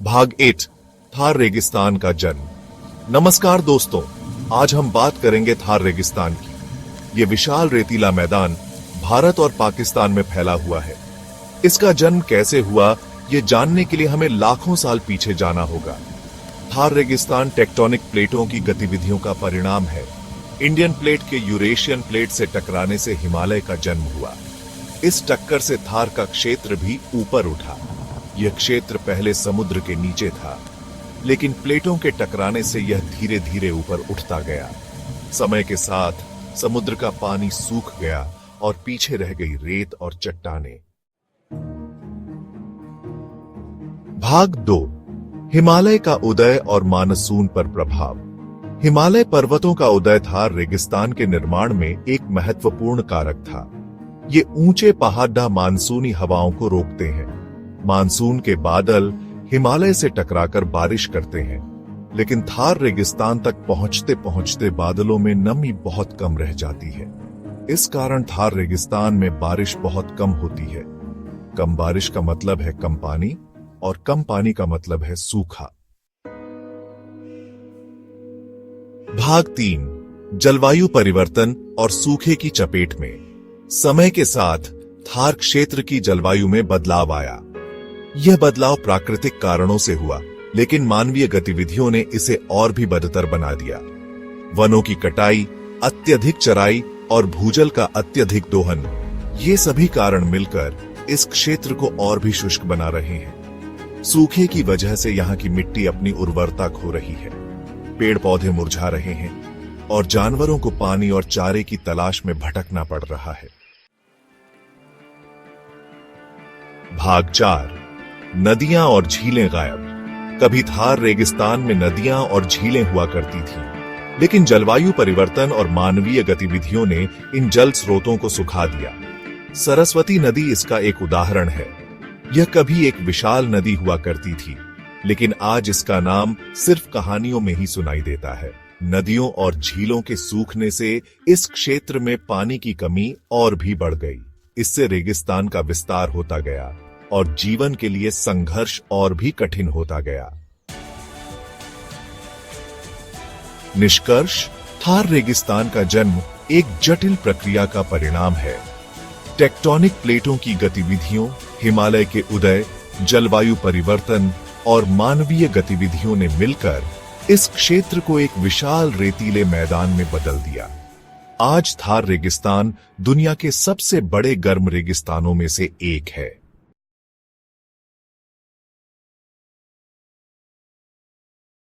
भाग 8 थार रेगिस्तान का जन्म। नमस्कार दोस्तों, आज हम बात करेंगे थार रेगिस्तान की। ये विशाल रेतीला मैदान भारत और पाकिस्तान में फैला हुआ है। इसका जन्म कैसे हुआ, ये जानने के लिए हमें लाखों साल पीछे जाना होगा। थार रेगिस्तान टेक्टोनिक प्लेटों की गतिविधियों का परिणाम है। इंडियन प्लेट के यूरेशियन प्लेट से टकराने से हिमालय का जन्म हुआ। इस टक्कर से थार का क्षेत्र भी ऊपर उठा। यह क्षेत्र पहले समुद्र के नीचे था, लेकिन प्लेटों के टकराने से यह धीरे धीरे ऊपर उठता गया। समय के साथ समुद्र का पानी सूख गया और पीछे रह गई रेत और चट्टानें। भाग 2 हिमालय का उदय और मानसून पर प्रभाव। हिमालय पर्वतों का उदय थार रेगिस्तान के निर्माण में एक महत्वपूर्ण कारक था। ये ऊंचे पहाड़ मानसूनी हवाओं को रोकते हैं। मानसून के बादल हिमालय से टकराकर बारिश करते हैं, लेकिन थार रेगिस्तान तक पहुंचते पहुंचते बादलों में नमी बहुत कम रह जाती है। इस कारण थार रेगिस्तान में बारिश बहुत कम होती है। कम बारिश का मतलब है कम पानी, और कम पानी का मतलब है सूखा। भाग 3 जलवायु परिवर्तन और सूखे की चपेट में। समय के साथ थार क्षेत्र की जलवायु में बदलाव आया। यह बदलाव प्राकृतिक कारणों से हुआ, लेकिन मानवीय गतिविधियों ने इसे और भी बदतर बना दिया। वनों की कटाई, अत्यधिक चराई और भूजल का अत्यधिक दोहन, ये सभी कारण मिलकर इस क्षेत्र को और भी शुष्क बना रहे हैं। सूखे की वजह से यहाँ की मिट्टी अपनी उर्वरता खो रही है। पेड़ पौधे मुरझा रहे हैं और जानवरों को पानी और चारे की तलाश में भटकना पड़ रहा है। भाग 4 नदियां और झीलें गायब। कभी थार रेगिस्तान में नदियां और झीलें हुआ करती थीं, लेकिन जलवायु परिवर्तन और मानवीय गतिविधियों ने इन जल स्रोतों को सुखा दिया। सरस्वती नदी इसका एक उदाहरण है। यह कभी एक विशाल नदी हुआ करती थी, लेकिन आज इसका नाम सिर्फ कहानियों में ही सुनाई देता है। नदियों और झीलों के सूखने से इस क्षेत्र में पानी की कमी और भी बढ़ गई। इससे रेगिस्तान का विस्तार होता गया और जीवन के लिए संघर्ष और भी कठिन होता गया। निष्कर्ष, थार रेगिस्तान का जन्म एक जटिल प्रक्रिया का परिणाम है। टेक्टोनिक प्लेटों की गतिविधियों, हिमालय के उदय, जलवायु परिवर्तन और मानवीय गतिविधियों ने मिलकर इस क्षेत्र को एक विशाल रेतीले मैदान में बदल दिया। आज थार रेगिस्तान दुनिया के सबसे बड़े गर्म रेगिस्तानों में से एक है।